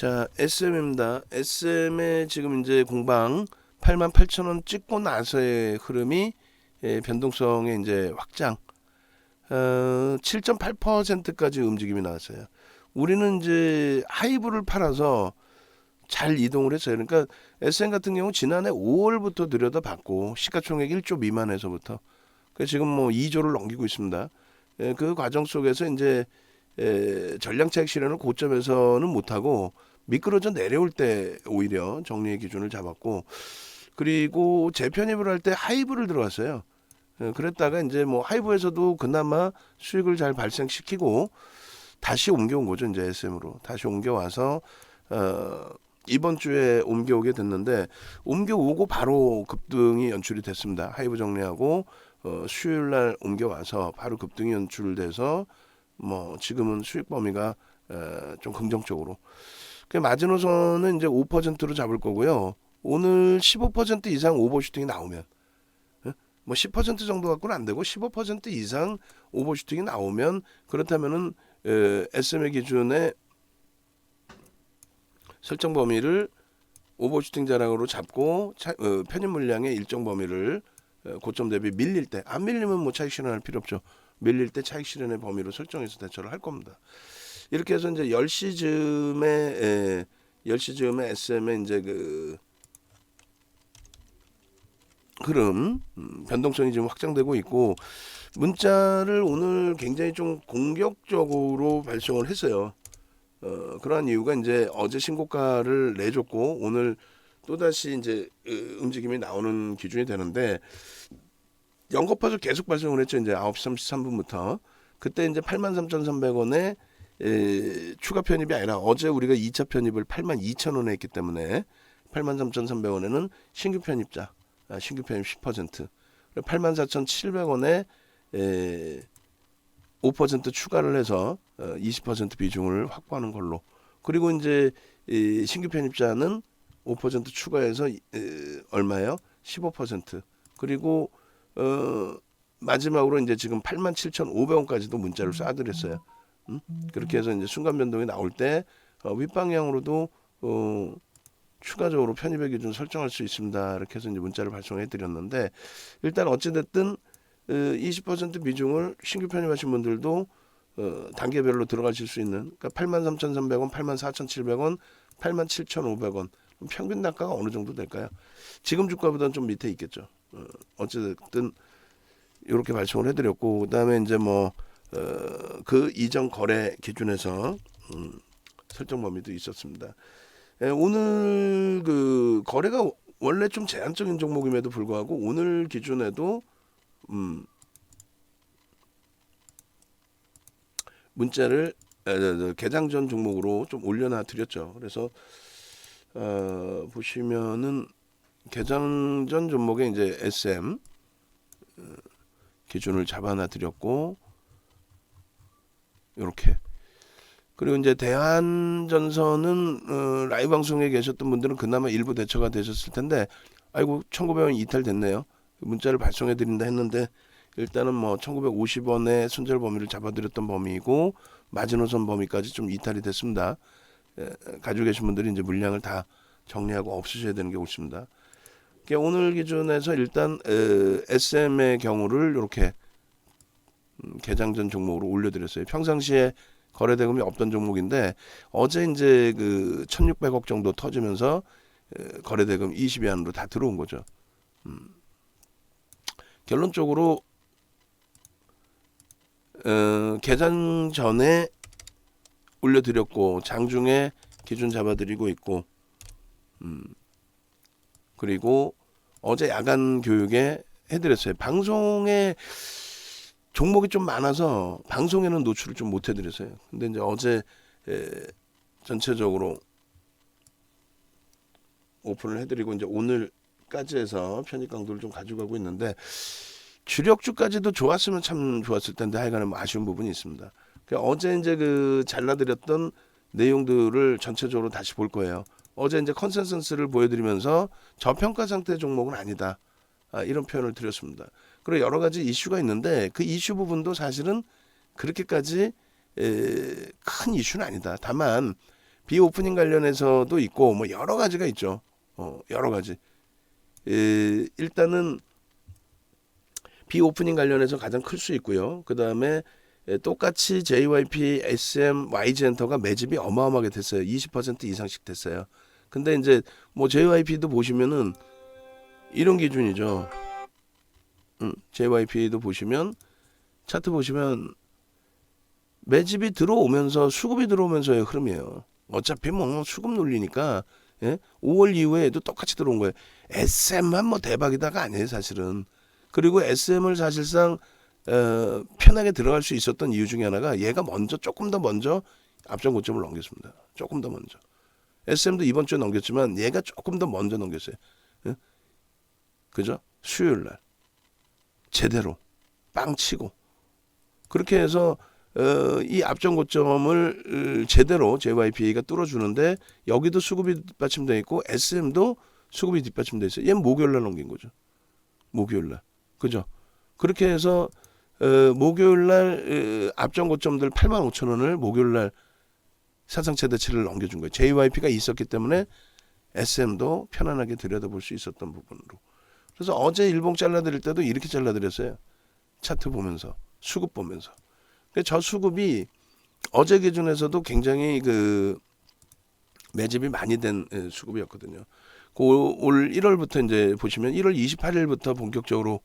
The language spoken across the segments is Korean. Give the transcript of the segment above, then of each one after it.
자, SM입니다. SM의 지금 이제 공방 88,000원 찍고 나서의 흐름이 변동성의 이제 확장 7.8%까지 움직임이 나왔어요. 우리는 이제 하이브를 팔아서 잘 이동을 했어요. 그러니까 SM 같은 경우 지난해 5월부터 들여다봤고 시가총액 1조 미만에서부터 지금 뭐 2조를 넘기고 있습니다. 그 과정 속에서 이제 전량차익 실현을 고점에서는 못하고 미끄러져 내려올 때 오히려 정리의 기준을 잡았고, 그리고 재편입을 할 때 하이브를 들어갔어요. 그랬다가 이제 뭐 하이브에서도 그나마 수익을 잘 발생시키고 다시 옮겨온 거죠. 이제 SM으로 다시 옮겨와서 이번 주에 옮겨오게 됐는데, 옮겨오고 바로 급등이 연출이 됐습니다. 하이브 정리하고 수요일 날 옮겨와서 바로 급등이 연출돼서 뭐 지금은 수익 범위가 좀 긍정적으로. 그 마지노선은 이제 5%로 잡을 거고요. 오늘 15% 이상 오버슈팅이 나오면, 뭐 10% 정도 갖고는 안 되고 15% 이상 오버슈팅이 나오면, 그렇다면은 SM의 기준에 설정 범위를 오버슈팅 자락으로 잡고 편입 물량의 일정 범위를 고점 대비 밀릴 때, 안 밀리면 뭐 차익 실현할 필요 없죠. 밀릴 때 차익 실현의 범위로 설정해서 대처를 할 겁니다. 이렇게 해서 이제 10시쯤에 SM의 이제 그 흐름, 변동성이 지금 확장되고 있고, 문자를 오늘 굉장히 좀 공격적으로 발송을 했어요. 그러한 이유가 이제 어제 신고가를 내줬고 오늘 또다시 이제 움직임이 나오는 기준이 되는데, 연거파도 계속 발송을 했죠. 이제 9시 33분부터. 그때 이제 83,300원에 추가 편입이 아니라 어제 우리가 2차 편입을 82,000원에 했기 때문에 83,300원에는 신규 편입자, 신규 편입 10%, 84,700원에 5% 추가를 해서 20% 비중을 확보하는 걸로. 그리고 이제 신규 편입자는 5% 추가해서 얼마예요? 15%. 그리고 마지막으로 이제 지금 87,500원까지도 문자를 쏴드렸어요. 그렇게 해서 이제 순간 변동이 나올 때 윗방향으로도 추가적으로 편입의 기준 설정할 수 있습니다. 이렇게 해서 이제 문자를 발송해 드렸는데, 일단 어찌됐든 20% 비중을 신규 편입하신 분들도 단계별로 들어가실 수 있는, 그러니까 83,300원, 84,700원, 87,500원, 평균 단가가 어느 정도 될까요? 지금 주가보다는 좀 밑에 있겠죠. 어찌됐든 이렇게 발송을 해드렸고, 그다음에 이제 뭐 그 이전 거래 기준에서 설정 범위도 있었습니다. 오늘 그 거래가 원래 좀 제한적인 종목임에도 불구하고 오늘 기준에도 문자를 개장 전 종목으로 좀 올려놔 드렸죠. 그래서 보시면은 개장 전 종목에 이제 SM 기준을 잡아놔 드렸고, 이렇게. 그리고 이제 대한전선은 라이브 방송에 계셨던 분들은 그나마 일부 대처가 되셨을 텐데, 아이고 1,900원 이탈됐네요. 문자를 발송해 드린다 했는데 일단은 뭐 1,950원의 손절 범위를 잡아드렸던 범위이고 마지노선 범위까지 좀 이탈이 됐습니다. 가지고 계신 분들이 이제 물량을 다 정리하고 없으셔야 되는 게 옳습니다. 그러니까 오늘 기준에서 일단 SM의 경우를 이렇게 개장전 종목으로 올려드렸어요. 평상시에 거래 대금이 없던 종목인데 어제 이제 그 1,600억 정도 터지면서 거래 대금 20위 안으로 다 들어온 거죠. 결론적으로 개장 전에 올려드렸고 장중에 기준 잡아드리고 있고, 그리고 어제 야간 교육에 해드렸어요. 방송에 종목이 좀 많아서 방송에는 노출을 좀 못 해드렸어요. 근데 이제 어제 전체적으로 오픈을 해드리고 이제 오늘까지 해서 편입 강도를 좀 가져가고 있는데, 주력주까지도 좋았으면 참 좋았을 텐데 하여간에 뭐 아쉬운 부분이 있습니다. 그러니까 어제 이제 그 잘라드렸던 내용들을 전체적으로 다시 볼 거예요. 어제 이제 컨센서스를 보여드리면서 저평가 상태 종목은 아니다, 이런 표현을 드렸습니다. 그리고 여러 가지 이슈가 있는데 그 이슈 부분도 사실은 그렇게까지 큰 이슈는 아니다. 다만 비오프닝 관련해서도 있고 뭐 여러 가지가 있죠. 여러 가지. 일단은 비오프닝 관련해서 가장 클 수 있고요. 그 다음에 똑같이 JYP, SM, YG엔터가 매집이 어마어마하게 됐어요. 20% 이상씩 됐어요. 근데 이제 뭐 JYP도 보시면은 이런 기준이죠. JYP도 보시면 차트 보시면 매집이 들어오면서 수급이 들어오면서의 흐름이에요. 어차피 뭐 수급 논리니까 5월 이후에도 똑같이 들어온 거예요. SM만 뭐 대박이다가 아니에요 사실은. 그리고 SM을 사실상 편하게 들어갈 수 있었던 이유 중에 하나가 얘가 조금 더 먼저 앞전 고점을 넘겼습니다. 조금 더 먼저. SM도 이번 주에 넘겼지만 얘가 조금 더 먼저 넘겼어요. 그죠? 수요일 날 제대로 빵 치고 그렇게 해서 이 앞전 고점을 제대로 JYP가 뚫어주는데 여기도 수급이 뒷받침되어 있고 SM도 수급이 뒷받침되어 있어요. 얘는 목요일 날 넘긴 거죠. 목요일 날. 그죠? 그렇게 해서 목요일 날 앞전 고점들 85,000원을 목요일 날 사상 최대치를 넘겨준 거예요. JYP가 있었기 때문에 SM도 편안하게 들여다볼 수 있었던 부분으로. 그래서 어제 일봉 잘라드릴 때도 이렇게 잘라드렸어요. 차트 보면서 수급 보면서. 저 수급이 어제 기준에서도 굉장히 그 매집이 많이 된 수급이었거든요. 올 1월부터 이제 보시면 1월 28일부터 본격적으로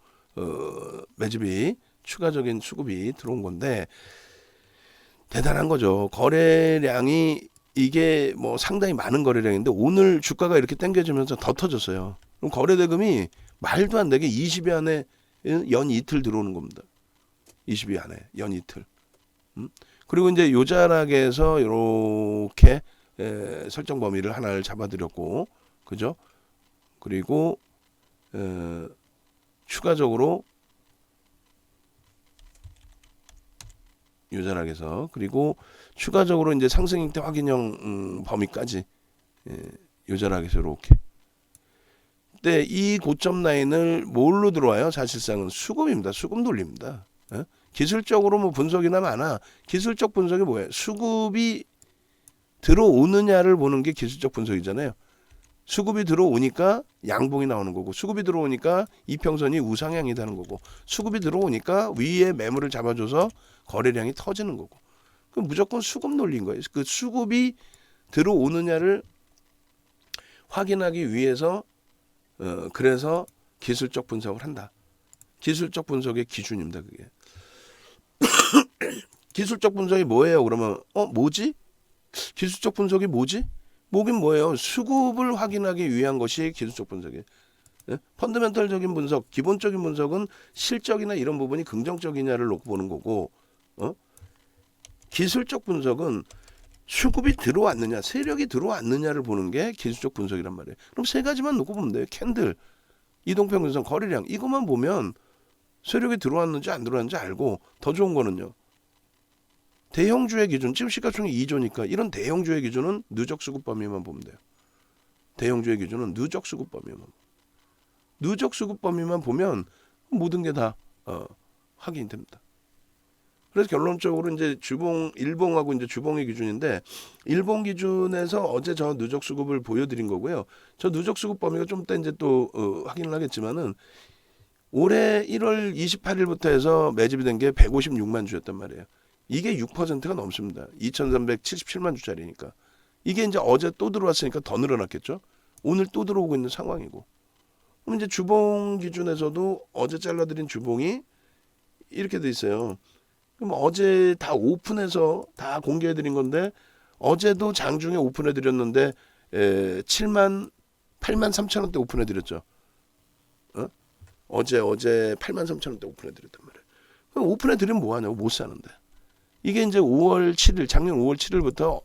매집이 추가적인 수급이 들어온 건데 대단한 거죠. 거래량이 이게 뭐 상당히 많은 거래량인데 오늘 주가가 이렇게 당겨지면서 더 터졌어요. 그럼 거래대금이 말도 안 되게 20위 안에 연 이틀 들어오는 겁니다. 20위 안에 연 이틀. 그리고 이제 요자락에서 이렇게 설정 범위를 하나를 잡아드렸고, 그죠? 그리고 추가적으로 요자락에서 그리고 추가적으로 이제 상승 형태 확인형 범위까지 요자락에서 이렇게. 근데 이 고점 라인을 뭘로 들어와요? 사실상은 수급입니다. 수급 논리입니다. 기술적으로 뭐 분석이나 많아. 기술적 분석이 뭐예요? 수급이 들어오느냐를 보는 게 기술적 분석이잖아요. 수급이 들어오니까 양봉이 나오는 거고, 수급이 들어오니까 이평선이 우상향이라는 거고, 수급이 들어오니까 위에 매물을 잡아줘서 거래량이 터지는 거고. 그 무조건 수급 논리인 거예요. 그 수급이 들어오느냐를 확인하기 위해서 그래서 기술적 분석을 한다. 기술적 분석의 기준입니다. 그게. 기술적 분석이 뭐예요? 그러면 뭐지? 기술적 분석이 뭐지? 뭐긴 뭐예요? 수급을 확인하기 위한 것이 기술적 분석이에요. 펀더멘털적인 분석, 기본적인 분석은 실적이나 이런 부분이 긍정적이냐를 놓고 보는 거고, 기술적 분석은 수급이 들어왔느냐, 세력이 들어왔느냐를 보는 게 기술적 분석이란 말이에요. 그럼 세 가지만 놓고 보면 돼요. 캔들, 이동평균선, 거래량 이것만 보면 세력이 들어왔는지 안 들어왔는지 알고, 더 좋은 거는요. 대형주의 기준, 지금 시가총액 2조니까 이런 대형주의 기준은 누적 수급 범위만 보면 돼요. 대형주의 기준은 누적 수급 범위만. 누적 수급 범위만 보면 모든 게 다 확인이 됩니다. 그래서 결론적으로 이제 주봉, 일봉하고 이제 주봉의 기준인데, 일봉 기준에서 어제 저 누적 수급을 보여드린 거고요. 저 누적 수급 범위가 좀 이따 이제 또 확인을 하겠지만은 올해 1월 28일부터 해서 매집이 된 게 156만 주였단 말이에요. 이게 6%가 넘습니다. 2,377만 주짜리니까. 이게 이제 어제 또 들어왔으니까 더 늘어났겠죠. 오늘 또 들어오고 있는 상황이고. 그럼 이제 주봉 기준에서도 어제 잘라드린 주봉이 이렇게 돼 있어요. 그럼 어제 다 오픈해서 다 공개해드린 건데, 어제도 장중에 오픈해드렸는데 8만 3천 원대 오픈해드렸죠. 어제 8만 3천 원대 오픈해드렸단 말이에요. 그럼 오픈해드리면 뭐하냐고, 못 사는데. 이게 이제 5월 7일, 작년 5월 7일부터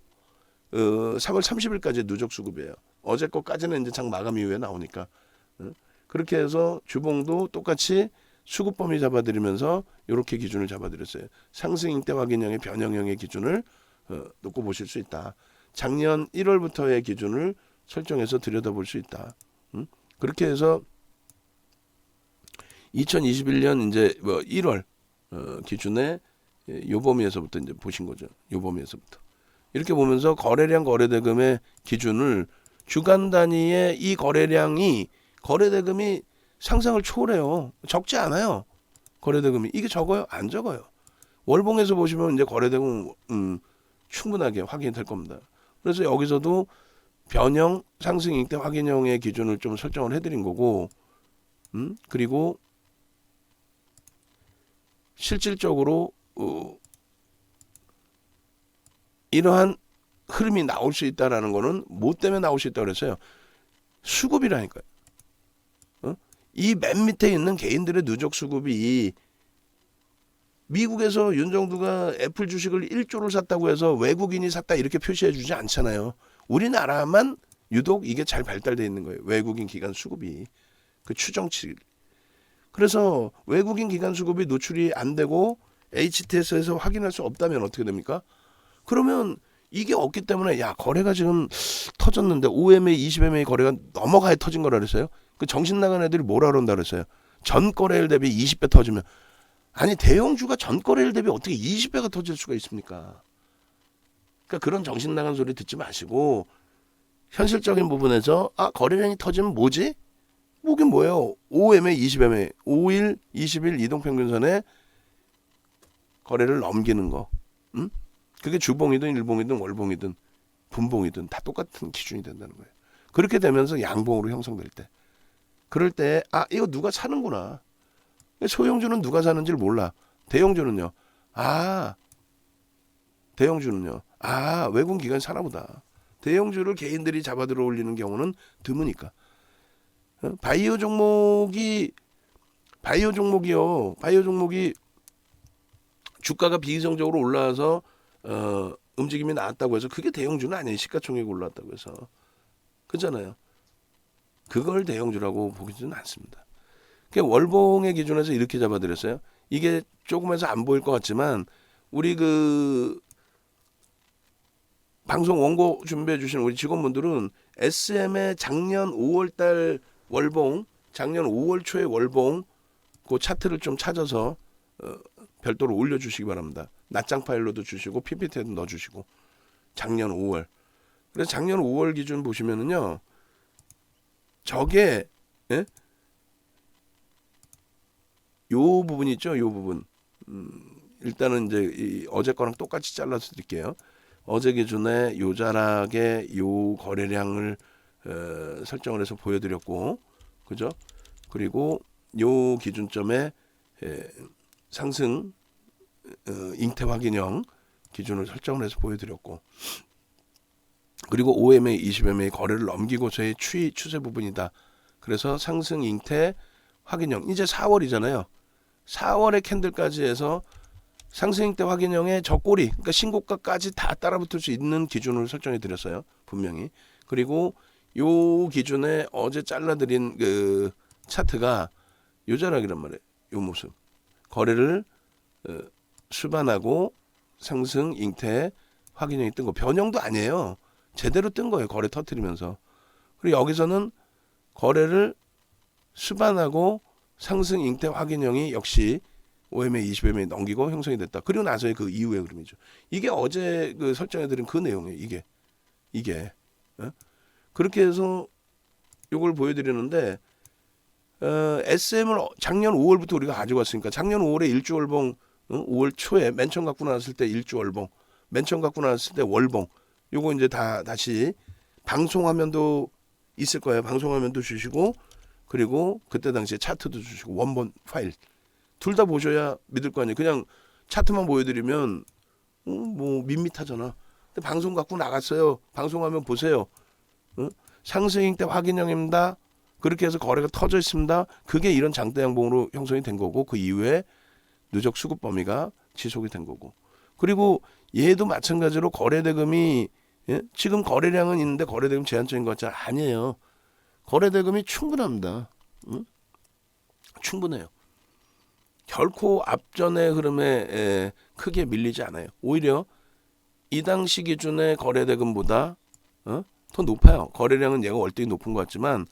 3월 30일까지 누적 수급이에요. 어제 거까지는 이제 장 마감 이후에 나오니까. 그렇게 해서 주봉도 똑같이 수급 범위 잡아드리면서 이렇게 기준을 잡아드렸어요. 상승인대 확인형의 변형형의 기준을 놓고 보실 수 있다. 작년 1월부터의 기준을 설정해서 들여다볼 수 있다. 그렇게 해서 2021년 이제 뭐 1월 기준에 요 범위에서부터 이제 보신 거죠. 요 범위에서부터. 이렇게 보면서 거래량 거래대금의 기준을 주간 단위의 이 거래량이 거래대금이 상상을 초월해요. 적지 않아요. 거래대금이 이게 적어요? 안 적어요. 월봉에서 보시면 이제 거래대금 충분하게 확인이 될 겁니다. 그래서 여기서도 변형 상승익대 확인형의 기준을 좀 설정을 해드린 거고, 그리고 실질적으로 이러한 흐름이 나올 수 있다라는 거는 뭐 때문에 나올 수 있다고 그랬어요? 수급이라니까요. 이 맨 밑에 있는 개인들의 누적 수급이 미국에서 윤정두가 애플 주식을 1조를 샀다고 해서 외국인이 샀다 이렇게 표시해 주지 않잖아요. 우리나라만 유독 이게 잘 발달되어 있는 거예요. 외국인 기관 수급이. 그 추정치. 그래서 외국인 기관 수급이 노출이 안 되고 HTS에서 확인할 수 없다면 어떻게 됩니까? 그러면 이게 없기 때문에 야 거래가 지금 터졌는데 5MA, 20MA 거래가 넘어가야 터진 거라 그랬어요. 그 정신 나간 애들이 뭐라 그런다 그랬어요. 전 거래일 대비 20배 터지면 아니 대형주가 전 거래일 대비 어떻게 20배가 터질 수가 있습니까? 그러니까 그런 정신 나간 소리 듣지 마시고 현실적인 부분에서 거래량이 터지면 뭐지? 뭐긴 뭐예요? 5MA, 20MA, 5일, 20일 이동평균선에 거래를 넘기는 거. 그게 주봉이든 일봉이든 월봉이든 분봉이든 다 똑같은 기준이 된다는 거예요. 그렇게 되면서 양봉으로 형성될 때. 그럴 때 이거 누가 사는구나. 소형주는 누가 사는지를 몰라. 대형주는요. 외국 기관이 사나보다. 대형주를 개인들이 잡아 들어올리는 경우는 드무니까. 바이오 종목이 주가가 비이성적으로 올라와서 움직임이 나왔다고 해서 그게 대형주는 아니에요. 시가총액이 올랐다고 해서. 그잖아요. 그걸 대형주라고 보기는 않습니다. 그러니까 월봉의 기준에서 이렇게 잡아드렸어요. 이게 조금해서 안 보일 것 같지만 우리 그 방송 원고 준비해 주신 우리 직원분들은 SM의 작년 5월달 월봉, 작년 5월 초의 월봉 그 차트를 좀 찾아서 별도로 올려주시기 바랍니다. 낱장 파일로도 주시고 PPT에도 넣어주시고 작년 5월. 그래서 작년 5월 기준 보시면은요. 저게 요 부분 있죠? 요 부분. 일단은 이제 어제 거랑 똑같이 잘라서 드릴게요. 어제 기준에 요 자락에 요 거래량을 설정을 해서 보여드렸고, 그죠? 그리고 요 기준점에 상승 잉태 확인형 기준을 설정을 해서 보여드렸고, 그리고 5MA, 20MA 거래를 넘기고서의 추세 부분이다. 그래서 상승 잉태 확인형. 이제 4월이잖아요. 4월의 캔들까지 해서 상승 잉태 확인형의 저꼬리, 그러니까 신고가까지 다 따라붙을 수 있는 기준을 설정해 드렸어요. 분명히. 그리고 요 기준에 어제 잘라드린 그 차트가 요 자락이란 말이에요. 요 모습. 거래를 수반하고 상승 잉태 확인형이 뜬 거. 변형도 아니에요. 제대로 뜬 거예요. 거래 터뜨리면서. 그리고 여기서는 거래를 수반하고 상승 잉태 확인형이 역시 5MA, 20MA 넘기고 형성이 됐다. 그리고 나서의 그 이후의 흐름이죠. 이게 어제 그 설정해드린 그 내용이에요. 이게. 그렇게 해서 이걸 보여드리는데 SM을 작년 5월부터 우리가 가지고 왔으니까 작년 5월에 일주 월봉, 5월 초에 맨 처음 갖고 나왔을 때 일주 월봉, 맨 처음 갖고 나왔을 때 월봉. 요거 이제 다시 방송화면도 있을 거예요. 방송화면도 주시고 그리고 그때 당시에 차트도 주시고 원본 파일 둘 다 보셔야 믿을 거 아니에요. 그냥 차트만 보여드리면 뭐 밋밋하잖아. 근데 방송 갖고 나갔어요. 방송화면 보세요. 상승 때 확인형입니다. 그렇게 해서 거래가 터져 있습니다. 그게 이런 장대 양봉으로 형성이 된 거고 그 이후에 누적 수급 범위가 지속이 된 거고. 그리고 얘도 마찬가지로 거래대금이 지금 거래량은 있는데 거래대금 제한적인 것 같지 아니에요. 거래대금이 충분합니다. 충분해요. 결코 앞전의 흐름에 크게 밀리지 않아요. 오히려 이 당시 기준의 거래대금보다 더 높아요. 거래량은 얘가 월등히 높은 것 같지만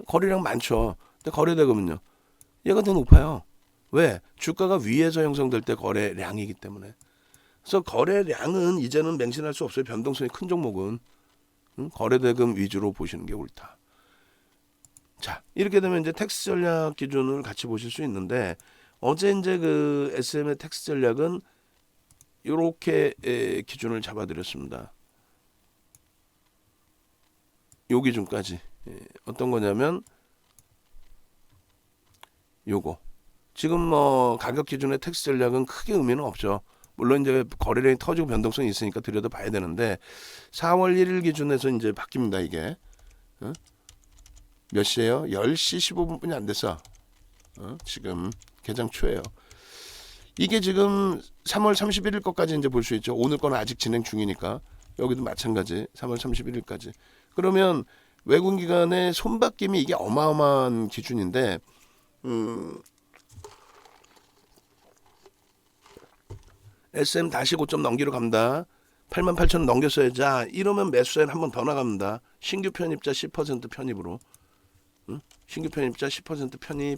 거래량 많죠. 근데 거래대금은요. 얘가 더 높아요. 왜? 주가가 위에서 형성될 때 거래량이기 때문에. 그래서 거래량은 이제는 맹신할 수 없어요. 변동성이 큰 종목은 거래대금 위주로 보시는 게 옳다. 자, 이렇게 되면 이제 텍스 전략 기준을 같이 보실 수 있는데, 어제 이제 그 SM의 텍스 전략은 이렇게 기준을 잡아드렸습니다. 요 기준까지. 어떤 거냐면 요거. 지금 뭐 가격 기준의 텍스 전략은 크게 의미는 없죠. 물론 이제 거래량이 터지고 변동성이 있으니까 들여다 봐야 되는데, 4월 1일 기준에서 이제 바뀝니다. 이게 몇 시에요? 10시 15분뿐이 안 됐어. 지금 개장 초예요. 이게 지금 3월 31일 것까지 이제 볼 수 있죠. 오늘 거는 아직 진행 중이니까. 여기도 마찬가지. 3월 31일까지. 그러면 외국 기관의 손바뀜이 이게 어마어마한 기준인데, SM 다시 고점 넘기러 갑니다. 88,000원 넘겼어요. 자, 이러면 매수세는 한 번 더 나갑니다. 신규 편입자 10% 편입으로. 신규 편입자 10% 편입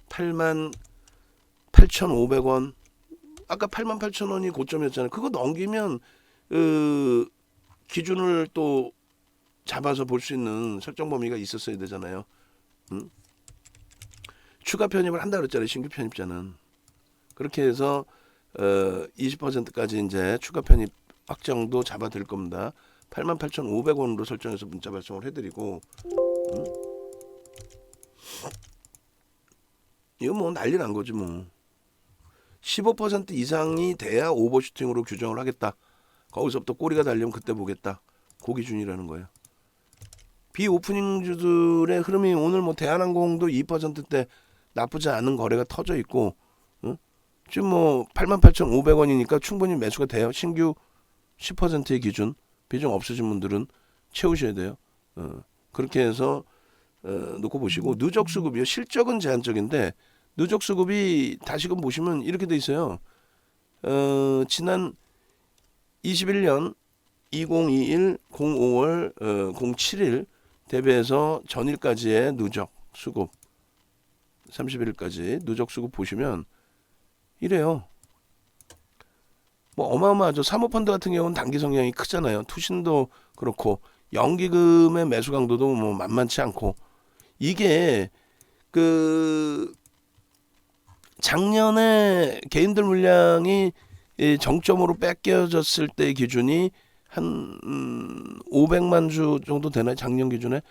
88,500원. 아까 88,000원이 고점이었잖아요. 그거 넘기면 기준을 또 잡아서 볼 수 있는 설정 범위가 있었어야 되잖아요. 추가 편입을 한다 그랬잖아요. 신규 편입자는. 그렇게 해서 20%까지 이제 추가 편입 확정도 잡아드릴 겁니다. 88,500원으로 설정해서 문자 발송을 해드리고, 이거 뭐 난리 난 거지 뭐. 15% 이상이 돼야 오버슈팅으로 규정을 하겠다. 거기서부터 꼬리가 달리면 그때 보겠다. 그 기준이라는 거예요. 비오프닝 주들의 흐름이 오늘 뭐 대한항공도 2%대 나쁘지 않은 거래가 터져 있고, 지금 뭐 88,500원이니까 충분히 매수가 돼요. 신규 10%의 기준, 비중 없으신 분들은 채우셔야 돼요. 그렇게 해서 놓고 보시고, 누적 수급이요. 실적은 제한적인데 누적 수급이 다시금 보시면 이렇게 돼 있어요. 지난 21년 2021 05월 07일 대비해서 전일까지의 누적 수급 31일까지 누적 수급 보시면 이래요. 뭐 어마어마하죠. 사모펀드 같은 경우는 단기 성향이 크잖아요. 투신도 그렇고 연기금의 매수 강도도 뭐 만만치 않고, 이게 그 작년에 개인들 물량이 정점으로 뺏겨졌을 때 기준이 한 500만 주 정도 되나요? 작년 기준에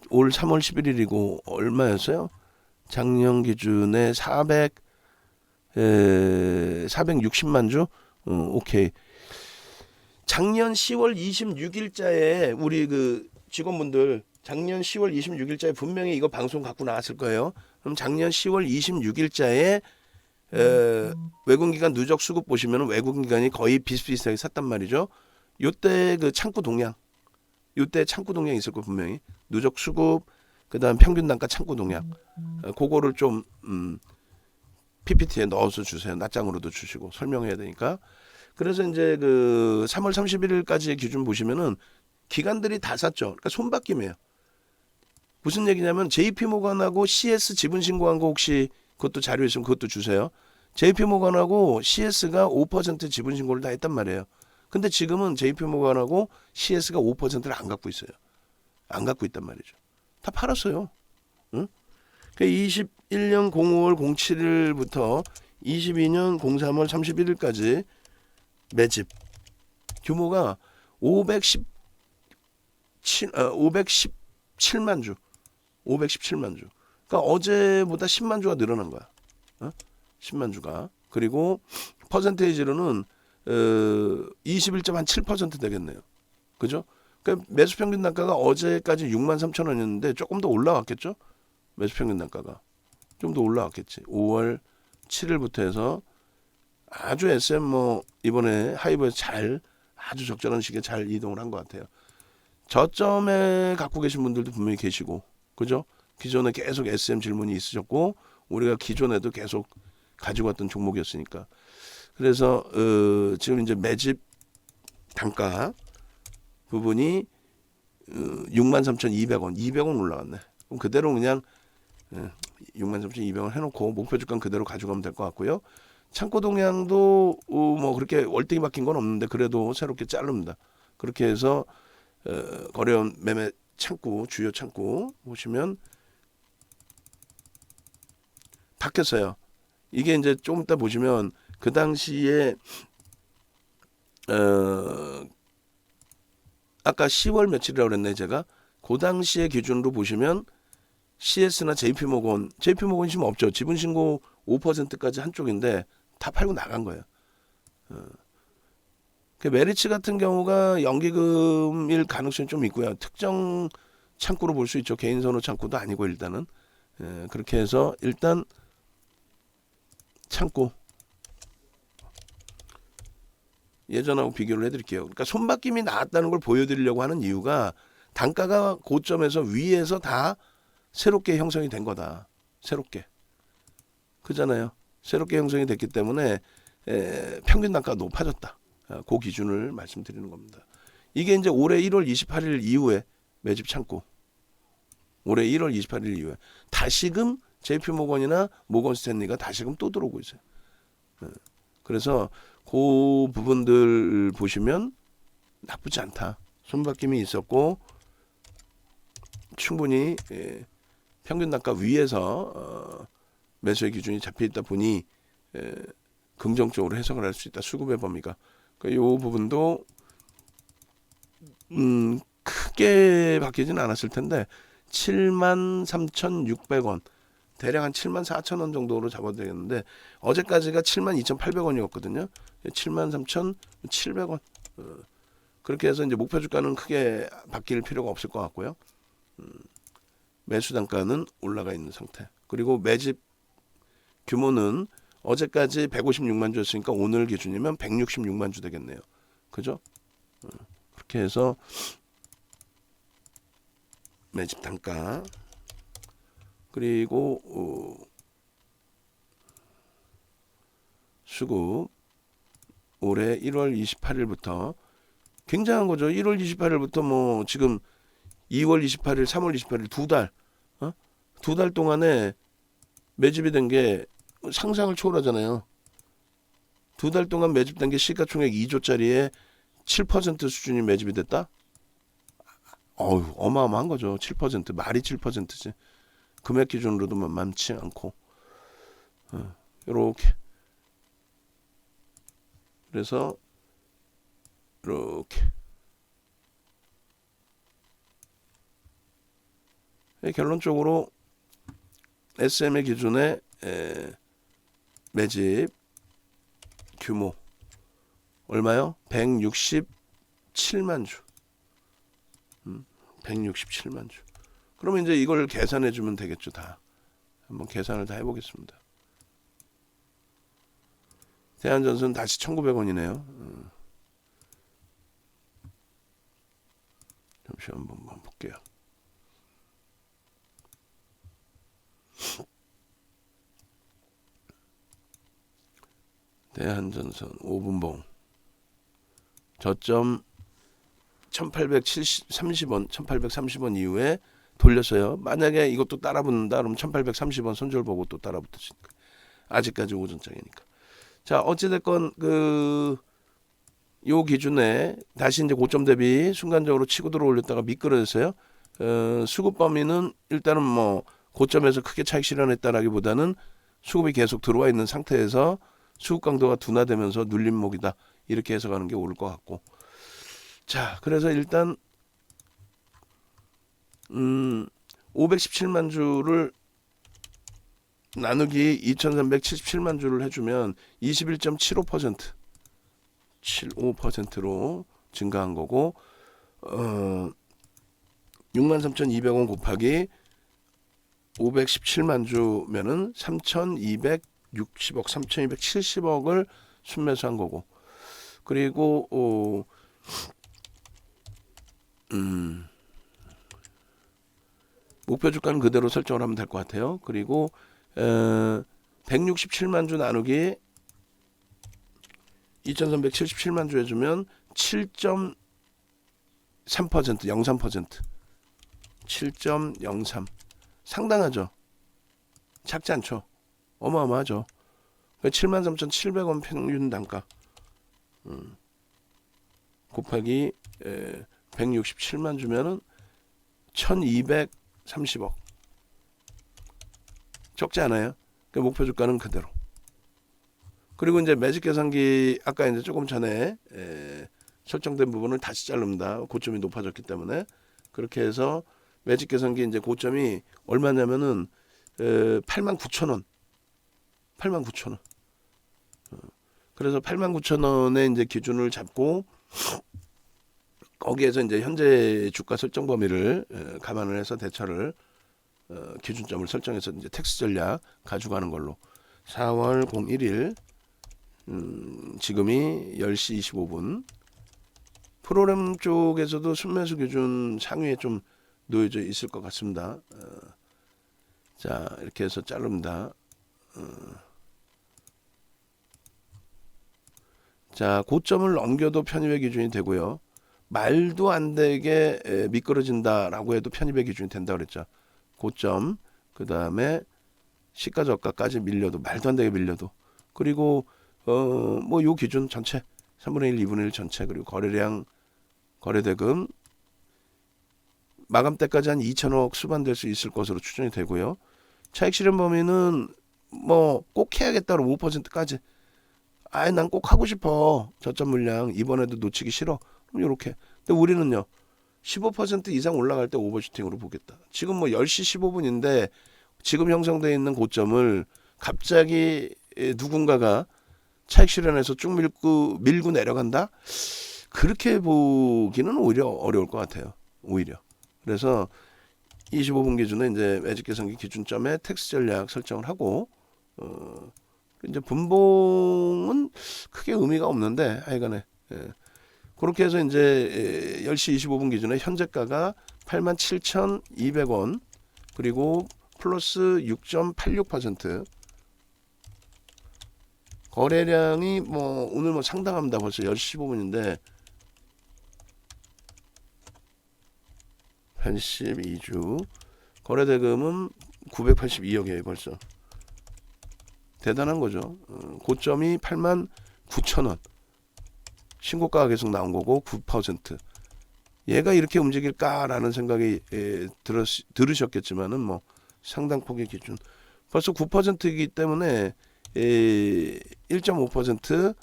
올 3월 11일이고 얼마였어요? 작년 기준에 460만 주? 오케이. 작년 10월 26일자에 우리 그 직원분들 작년 10월 26일자에 분명히 이거 방송 갖고 나왔을 거예요. 그럼 작년 10월 26일자에 외국기관 누적 수급 보시면 외국기관이 거의 비슷비슷하게 샀단 말이죠. 요때 그 창구 동향, 요때 창구 동향 있을 거 분명히 누적 수급, 그다음 평균 단가 창구 동향, 그거를 좀 PPT에 넣어서 주세요. 낱장으로도 주시고 설명해야 되니까. 그래서 이제 그 3월 31일까지의 기준 보시면은 기관들이 다 샀죠. 그러니까 손바뀜이에요. 무슨 얘기냐면 JP모건하고 CS 지분 신고한 거 혹시 그것도 자료 있으면 그것도 주세요. JP모건하고 CS가 5% 지분 신고를 다 했단 말이에요. 근데 지금은 JP모건하고 CS가 5%를 안 갖고 있어요. 안 갖고 있단 말이죠. 다 팔았어요. 응? 21년 05월 07일부터 22년 03월 31일까지 매집 규모가 517만 주. 517만 주. 그러니까 어제보다 10만 주가 늘어난 거야. 10만 주가. 그리고 퍼센테이지로는 21.7% 되겠네요. 그죠? 그러니까 매수 평균 단가가 어제까지 63,000원이었는데 조금 더 올라왔겠죠? 매수 평균 단가가 좀 더 올라왔겠지. 5월 7일부터 해서 아주 SM 뭐 이번에 하이브에서 아주 적절한 시기에 잘 이동을 한 것 같아요. 저점에 갖고 계신 분들도 분명히 계시고, 그죠? 기존에 계속 SM 질문이 있으셨고 우리가 기존에도 계속 가지고 왔던 종목이었으니까. 그래서 지금 이제 매집 단가 부분이 63,200원, 200원 올라갔네. 그럼 그대로 그냥 63,200원 해놓고 목표 주가는 그대로 가져가면 될 것 같고요. 창고 동향도 뭐 그렇게 월등히 바뀐 건 없는데 그래도 새롭게 자릅니다. 그렇게 해서 거래원 매매 창구, 주요 창구 보시면 바뀌었어요. 이게 이제 좀 이따 보시면 그 당시에 아까 10월 며칠이라고 그랬네 제가. 그 당시의 기준으로 보시면 CS나 JP모건 지금 없죠. 지분 신고 5%까지 한쪽인데 다 팔고 나간 거예요. 그 메리츠 같은 경우가 연기금일 가능성이 좀 있고요. 특정 창구로 볼 수 있죠. 개인 선호 창구도 아니고 일단은 그렇게 해서 일단 창구 예전하고 비교를 해드릴게요. 그러니까 손바뀜이 나왔다는 걸 보여드리려고 하는 이유가 단가가 고점에서 위에서 다 새롭게 형성이 된 거다. 새롭게. 그잖아요. 새롭게 형성이 됐기 때문에 평균 단가가 높아졌다. 그 기준을 말씀드리는 겁니다. 이게 이제 올해 1월 28일 이후에 매집 창구. 올해 1월 28일 이후에 다시금 JP모건이나 모건 스탠리가 다시금 또 들어오고 있어요. 그래서 그 부분들 보시면 나쁘지 않다. 손바뀜이 있었고 충분히 평균 단가 위에서 매수의 기준이 잡혀 있다 보니 긍정적으로 해석을 할 수 있다. 수급의 범위가. 이 부분도 크게 바뀌지는 않았을 텐데 73,600원 대략 한 74,000원 정도로 잡아도 되겠는데 어제까지가 72,800원이었거든요. 73,700원. 그렇게 해서 이제 목표 주가는 크게 바뀔 필요가 없을 것 같고요. 매수 단가는 올라가 있는 상태. 그리고 매집 규모는 어제까지 156만 주였으니까 오늘 기준이면 166만 주 되겠네요. 그죠? 그렇게 해서 매집 단가 그리고 수급 올해 1월 28일부터 굉장한 거죠. 1월 28일부터 뭐 지금 2월 28일, 3월 28일 두 달 동안에 매집이 된 게 상상을 초월하잖아요. 두 달 동안 매집된 게 시가총액 2조짜리에 7% 수준이 매집이 됐다? 어마어마한 거죠. 7%. 말이 7%지. 금액 기준으로도 많지 않고. 이렇게. 그래서 이렇게. 결론적으로 SM의 기준에 매집 규모 얼마요? 167만 주. 167만 주. 그러면 이제 이걸 계산해 주면 되겠죠, 다. 한번 계산을 다 해보겠습니다. 대한전선 다시 1,900원이네요. 잠시 한번 볼게요. 대한전선 5분봉 저점 1830원 1830원 이후에 돌렸어요. 만약에 이것도 따라 붙는다 그러면 1830원 손절 보고 또 따라 붙으시니까 아직까지 오전장이니까. 자 어찌됐건 요 기준에 다시 이제 고점 대비 순간적으로 치고 들어 올렸다가 미끄러졌어요. 수급 범위는 일단은 뭐 고점에서 크게 차익 실현했다라기보다는 수급이 계속 들어와 있는 상태에서 수급 강도가 둔화되면서 눌림목이다. 이렇게 해석하는 게 옳을 것 같고. 자, 그래서 일단 517만 주를 나누기 2,377만 주를 해주면 21.75% 75%로 증가한 거고 63,200원 곱하기 517만 주면은 3,260억, 3,270억을 순매수한 거고. 그리고 목표 주가는 그대로 설정을 하면 될 것 같아요. 그리고 167만 주 나누기 2,377만 주 해주면 7.3% 0.3% 7.03 상당하죠. 작지 않죠. 어마어마하죠. 73,700원 평균 단가 곱하기 167만 주면은 1230억. 적지 않아요? 그 목표 주가는 그대로. 그리고 이제 매직 계산기 아까 이제 조금 전에 설정된 부분을 다시 자릅니다. 고점이 높아졌기 때문에. 그렇게 해서 매직 계산기 이제 고점이 얼마냐면은 89,000원. 89,000원. 그래서 89,000원에 이제 기준을 잡고 거기에서 이제 현재 주가 설정 범위를 감안을 해서 대처를 기준점을 설정해서 이제 텍스 전략 가져가는 걸로. 4월 01일 지금이 10시 25분. 프로그램 쪽에서도 순매수 기준 상위에 좀 놓여져 있을 것 같습니다. 자, 이렇게 해서 자릅니다. 자, 고점을 넘겨도 편입의 기준이 되고요. 말도 안 되게 미끄러진다라고 해도 편입의 기준이 된다고 그랬죠. 고점, 그 다음에 시가 저가까지 밀려도, 말도 안 되게 밀려도, 그리고 뭐 요 기준 전체 3분의 1, 2분의 1 전체, 그리고 거래량, 거래대금 마감 때까지 한 2천억 수반될 수 있을 것으로 추정이 되고요. 차익 실현 범위는 뭐 꼭 해야겠다로 5%까지. 아예 난 꼭 하고 싶어. 저점 물량 이번에도 놓치기 싫어. 그럼 요렇게. 근데 우리는요. 15% 이상 올라갈 때 오버슈팅으로 보겠다. 지금 뭐 10시 15분인데 지금 형성되어 있는 고점을 갑자기 누군가가 차익 실현해서 쭉 밀고 내려간다? 그렇게 보기는 오히려 어려울 것 같아요. 오히려. 그래서 25분 기준에 이제 매직 계산기 기준점에 텍스 전략 설정을 하고 이제 분봉은 크게 의미가 없는데 하여간에 그렇게 해서 이제 10시 25분 기준에 현재가가 87,200원 그리고 플러스 6.86% 거래량이 뭐 오늘 뭐 상당합니다. 벌써 10시 15분인데 82주 거래대금은 982억이에요. 벌써 대단한 거죠. 고점이 89,000원 신고가가 계속 나온 거고 9%. 얘가 이렇게 움직일까라는 생각이 들으셨겠지만은 뭐 상당폭의 기준 벌써 9%이기 때문에 1.5%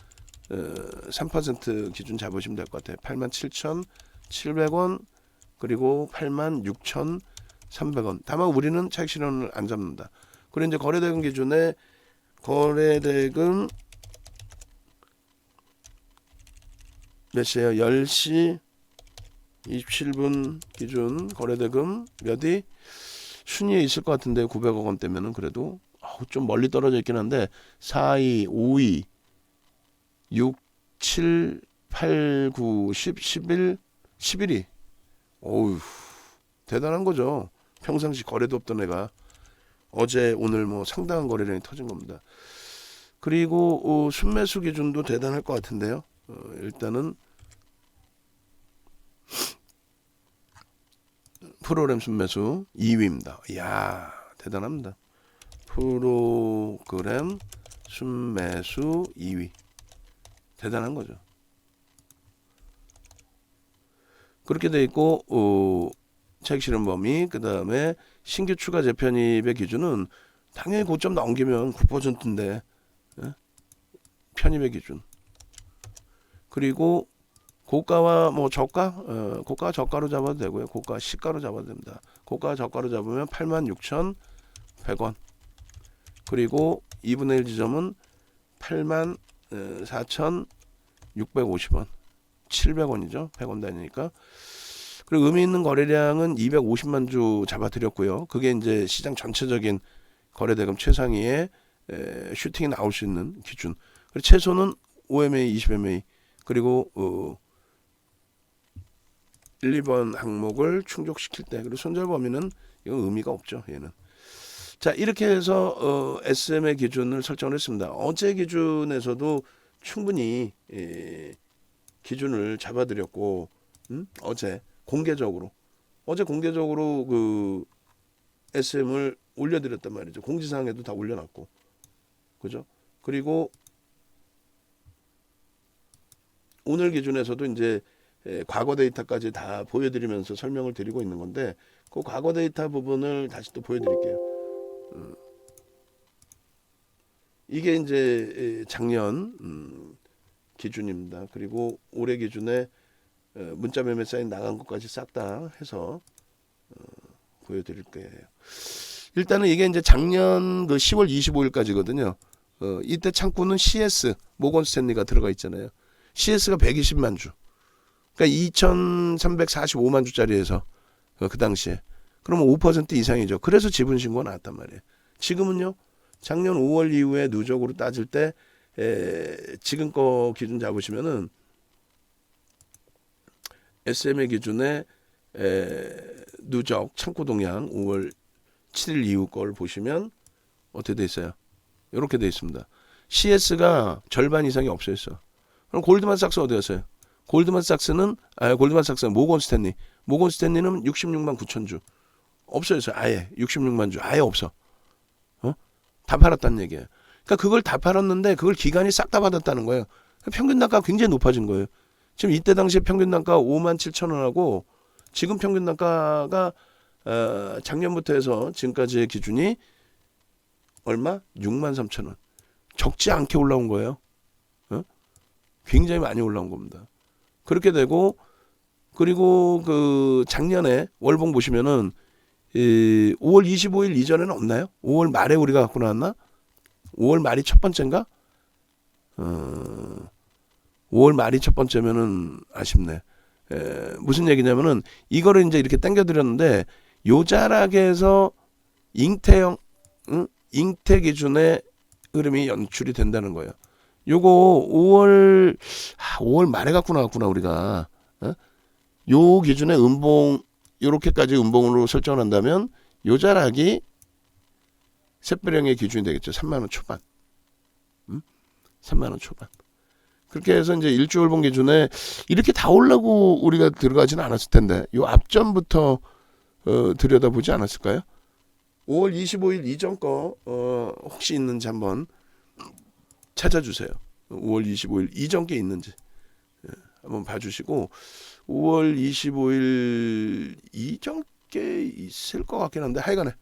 3% 기준 잡으시면 될 것 같아요. 87,700원 그리고 86,300원. 다만 우리는 차익 실현을 안 잡는다. 그리고 이제 거래대금 기준에 거래대금 몇 시에요? 10시 27분 기준 거래대금 몇이 순위에 있을 것 같은데 900억 원대면은 그래도 좀 멀리 떨어져 있긴 한데 4위, 5위, 6, 7, 8, 9, 10, 11, 11위. 어우 대단한 거죠. 평상시 거래도 없던 애가 어제 오늘 뭐 상당한 거래량이 터진 겁니다. 그리고 순매수 기준도 대단할 것 같은데요. 일단은 프로그램 순매수 2위입니다. 이야 대단합니다. 프로그램 순매수 2위 대단한 거죠. 그렇게 돼 있고 차익 실현 범위 그 다음에 신규 추가 재편입의 기준은 당연히 고점 넘기면 9%인데 편입의 기준 그리고 고가와 뭐 저가 고가 저가로 잡아도 되고요. 고가 시가로 잡아도 됩니다. 고가 저가로 잡으면 86,100원 그리고 2분의 1 지점은 84,650원 700원이죠. 100원 단위니까. 그리고 의미 있는 거래량은 250만 주 잡아드렸고요. 그게 이제 시장 전체적인 거래대금 최상위에 슈팅이 나올 수 있는 기준. 그리고 최소는 5MA, 20MA 그리고 1, 2번 항목을 충족시킬 때 그리고 손절 범위는 이건 의미가 없죠. 얘는. 자 이렇게 해서 SM의 기준을 설정을 했습니다. 어제 기준에서도 충분히 기준을 잡아드렸고 어제 공개적으로 그 SM을 올려드렸단 말이죠. 공지사항에도 다 올려놨고 그죠? 그리고 오늘 기준에서도 이제 과거 데이터까지 다 보여드리면서 설명을 드리고 있는 건데 그 과거 데이터 부분을 다시 또 보여드릴게요. 이게 이제 작년 기준입니다. 그리고 올해 기준에 문자 매매 사인 나간 것까지 싹 다 해서 보여드릴 거예요. 일단은 이게 이제 작년 그 10월 25일까지거든요. 이때 창구는 CS 모건 스탠리가 들어가 있잖아요. CS가 120만 주. 그러니까 2,345만 주짜리에서 그 당시에 그러면 5% 이상이죠. 그래서 지분 신고가 나왔단 말이에요. 지금은요. 작년 5월 이후에 누적으로 따질 때 지금 거 기준 잡으시면은 SM의 기준에 누적 창고 동향 5월 7일 이후 걸 보시면 어떻게 돼 있어요? 이렇게 돼 있습니다. CS가 절반 이상이 없어졌어. 그럼 골드만삭스 어디 갔어요? 골드만삭스는 모건 스탠리. 모건 스탠리는 66만 9천 주. 없어졌어요. 아예 66만 주. 아예 없어. 다 팔았다는 얘기예요. 그러니까 그걸 다 팔았는데 그걸 기간이 싹 다 받았다는 거예요. 평균 단가가 굉장히 높아진 거예요. 지금 이때 당시에 평균 단가 5만 7천 원하고 지금 평균 단가가 작년부터 해서 지금까지의 기준이 얼마? 6만 3천 원. 적지 않게 올라온 거예요. 굉장히 많이 올라온 겁니다. 그렇게 되고 그리고 그 작년에 월봉 보시면은 5월 25일 이전에는 없나요? 5월 말에 우리가 갖고 나왔나? 5월 말이 첫 번째인가? 5월 말이 첫 번째면은 아쉽네. 무슨 얘기냐면은 이거를 이제 이렇게 당겨드렸는데 요 자락에서 잉태형, 잉태 기준의 흐름이 연출이 된다는 거예요. 요거 5월 말에 갖고 나왔구나 우리가. 요 기준의 음봉 요렇게까지 음봉으로 설정을 한다면 요 자락이 샛별형의 기준이 되겠죠. 3만 원 초반. 3만 원 초반. 그렇게 해서 이제 일주일봉 기준에 이렇게 다 올라고 우리가 들어가지는 않았을 텐데 요 앞전부터 들여다보지 않았을까요? 5월 25일 이전 거 혹시 있는지 한번 찾아주세요. 5월 25일 이전 게 있는지 한번 봐주시고 5월 25일 이전 게 있을 것 같긴 한데 하여간에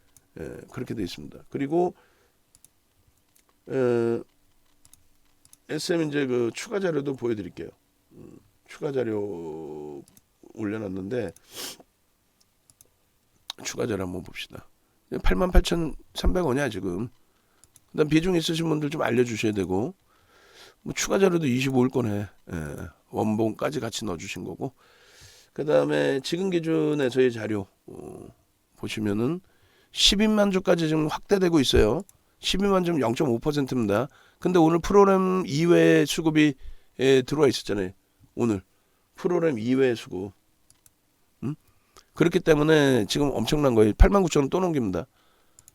그렇게 되어 있습니다. 그리고 SM 이제 그 추가 자료도 보여드릴게요. 추가 자료 올려놨는데 추가 자료 한번 봅시다. 88,300원이야 지금. 그다음 비중 있으신 분들 좀 알려주셔야 되고 뭐 추가 자료도 25일 거네. 원봉까지 같이 넣어주신 거고. 그다음에 지금 기준의 저희 자료 보시면은 12만 주까지 지금 확대되고 있어요. 12만 주 0.5%입니다. 근데 오늘 프로그램 이외의 수급이 들어와 있었잖아요. 오늘 프로그램 이외의 수급. 그렇기 때문에 지금 엄청난 거예요. 89,000원 또 넘깁니다.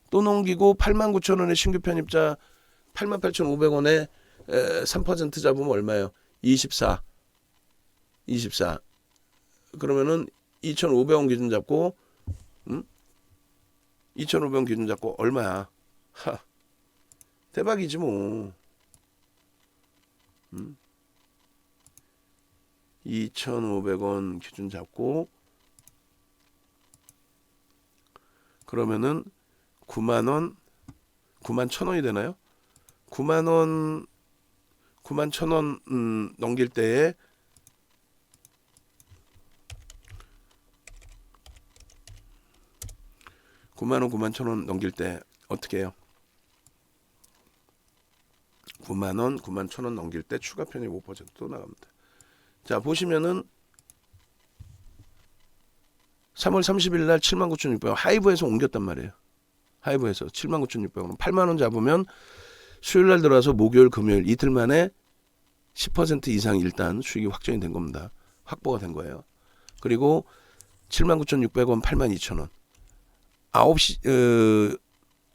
또 넘기고 89,000원의 신규 편입자 88,500원에 3% 잡으면 얼마예요? 24. 그러면은 2,500원 기준 잡고 2,500원 기준 잡고 얼마야? 대박이지 뭐. 2,500원 기준 잡고 그러면은 9만원 91,000원이 되나요? 9만원 91,000원 넘길 때에 9만원 91,000원 넘길 때 어떻게 해요? 9만원 91,000원 넘길 때 추가 편입 5%또 나갑니다. 자 보시면은 3월 30일 날 79,600원 하이브에서 옮겼단 말이에요. 하이브에서 79,600원 8만원 잡으면 수요일 날 들어와서 목요일 금요일 이틀 만에 10% 이상 일단 수익이 확정이 된 겁니다. 확보가 된 거예요. 그리고 79,600원 82,000원 9시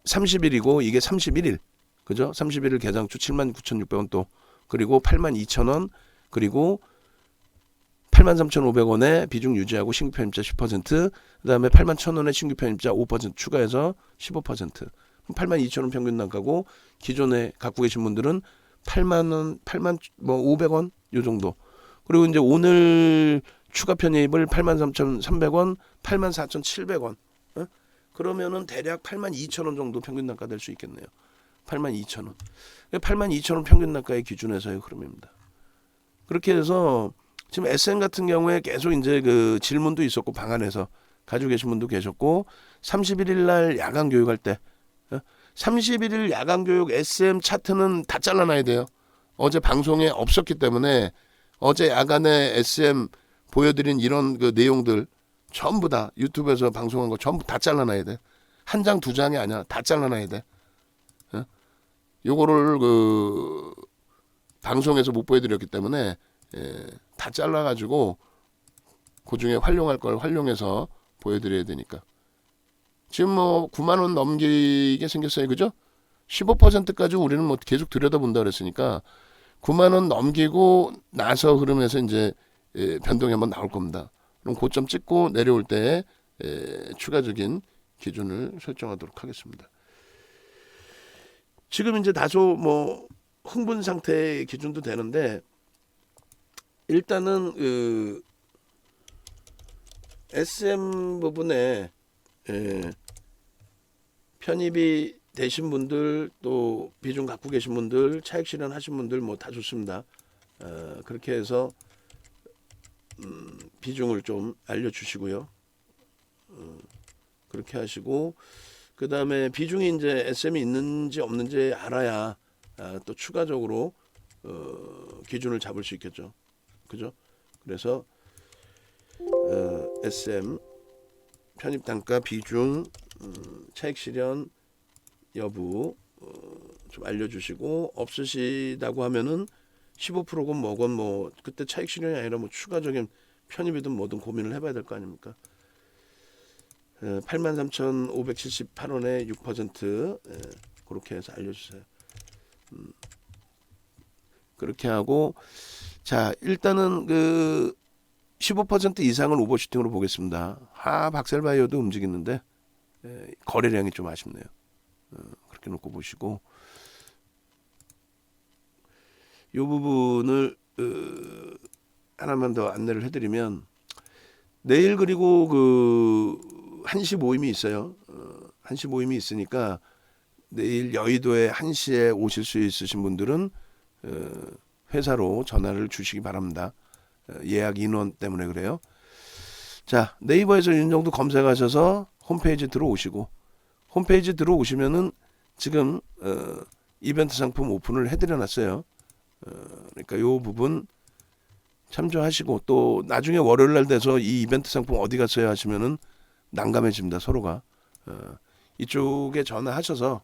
30일이고 이게 31일 그죠? 31일 개장주 79,600원 또 그리고 82,000원 그리고 83,500원에 비중 유지하고 신규 편입자 10% 그다음에 81,000원에 신규 편입자 5% 추가해서 15% 82,000원 평균 단가고 기존에 갖고 계신 분들은 8만 원, 8만 뭐 500원 요 정도. 그리고 이제 오늘 추가 편입을 83,300원, 84,700원. 어? 그러면은 대략 82,000원 정도 평균 단가 될 수 있겠네요. 82,000원. 82,000원 평균 단가의 기준에서의 흐름입니다. 그렇게 해서 지금 SM 같은 경우에 계속 이제 그 질문도 있었고 방안에서 가지고 계신 분도 계셨고 31일 날 야간 교육할 때 31일 야간 교육 SM 차트는 다 잘라놔야 돼요. 어제 방송에 없었기 때문에 어제 야간에 SM 보여드린 이런 그 내용들 전부 다 유튜브에서 방송한 거 전부 다 잘라놔야 돼. 한 장 두 장이 아니야. 다 잘라놔야 돼. 요거를 그 방송에서 못 보여드렸기 때문에 다 잘라가지고 그 중에 활용할 걸 활용해서 보여드려야 되니까. 지금 뭐 9만 원 넘기게 생겼어요, 그죠? 15%까지 우리는 뭐 계속 들여다본다 그랬으니까 9만 원 넘기고 나서 흐름에서 이제 변동이 한번 나올 겁니다. 그럼 고점 찍고 내려올 때 추가적인 기준을 설정하도록 하겠습니다. 지금 이제 다소 뭐 흥분 상태의 기준도 되는데 일단은 그 SM 부분에 편입이 되신 분들 또 비중 갖고 계신 분들 차익 실현하신 분들 뭐 다 좋습니다. 그렇게 해서 비중을 좀 알려주시고요. 그렇게 하시고 그 다음에 비중이 이제 SM이 있는지 없는지 알아야 또 추가적으로 기준을 잡을 수 있겠죠. 그죠? 그래서 SM 편입 단가 비중 차익 실현 여부 좀 알려주시고 없으시다고 하면은 15%건 뭐건 뭐 그때 차익 실현이 아니라 뭐 추가적인 편입이든 뭐든 고민을 해봐야 될 거 아닙니까? 83,578원에 6% 그렇게 해서 알려주세요. 그렇게 하고 자 일단은 그 15% 이상을 오버슈팅으로 보겠습니다. 박셀바이오도 움직이는데 거래량이 좀 아쉽네요. 그렇게 놓고 보시고 이 부분을 하나만 더 안내를 해드리면 내일 그리고 그 1시 모임이 있어요. 1시 모임이 있으니까 내일 여의도에 1시에 오실 수 있으신 분들은 회사로 전화를 주시기 바랍니다. 예약 인원 때문에 그래요. 자 네이버에서 이 정도 검색하셔서 홈페이지 들어오시고 홈페이지 들어오시면은 지금 이벤트 상품 오픈을 해드려놨어요. 그러니까 요 부분 참조하시고 또 나중에 월요일 날 돼서 이 이벤트 상품 어디 갔어요 하시면은 난감해집니다 서로가. 이쪽에 전화하셔서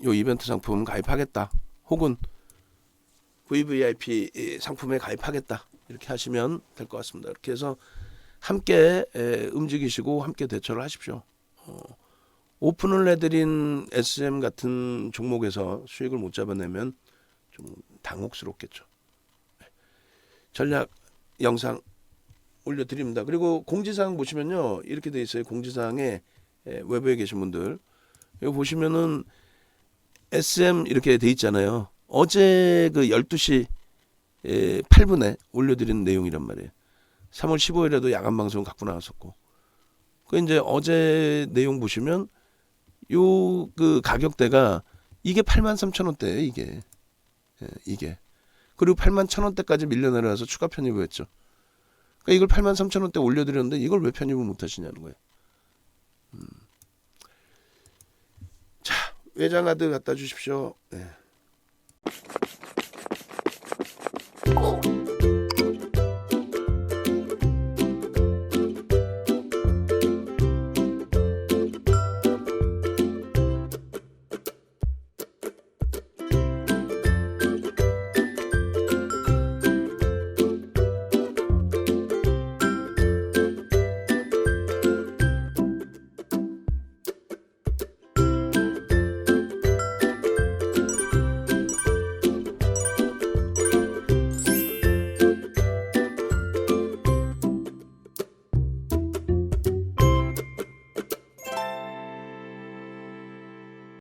요 이벤트 상품 가입하겠다 혹은 VVIP 상품에 가입하겠다 이렇게 하시면 될 것 같습니다. 이렇게 해서 함께 움직이시고 함께 대처를 하십시오. 오픈을 해드린 SM 같은 종목에서 수익을 못 잡아내면 좀 당혹스럽겠죠. 전략 영상 올려드립니다. 그리고 공지사항 보시면요 이렇게 돼 있어요. 공지사항에 외부에 계신 분들 여기 보시면은 SM 이렇게 돼 있잖아요. 어제 그 12시 8분에 올려드린 내용이란 말이에요. 3월 15일에도 야간 방송 갖고 나왔었고 그 이제 어제 내용 보시면 요 그 가격대가 이게 83,000원대예요. 이게 그리고 81,000원대까지 밀려내려서 추가 편입을 했죠. 그러니까 이걸 83,000원대 올려드렸는데 이걸 왜 편입을 못 하시냐는 거예요. 자 외장하드 갖다 주십시오. 네.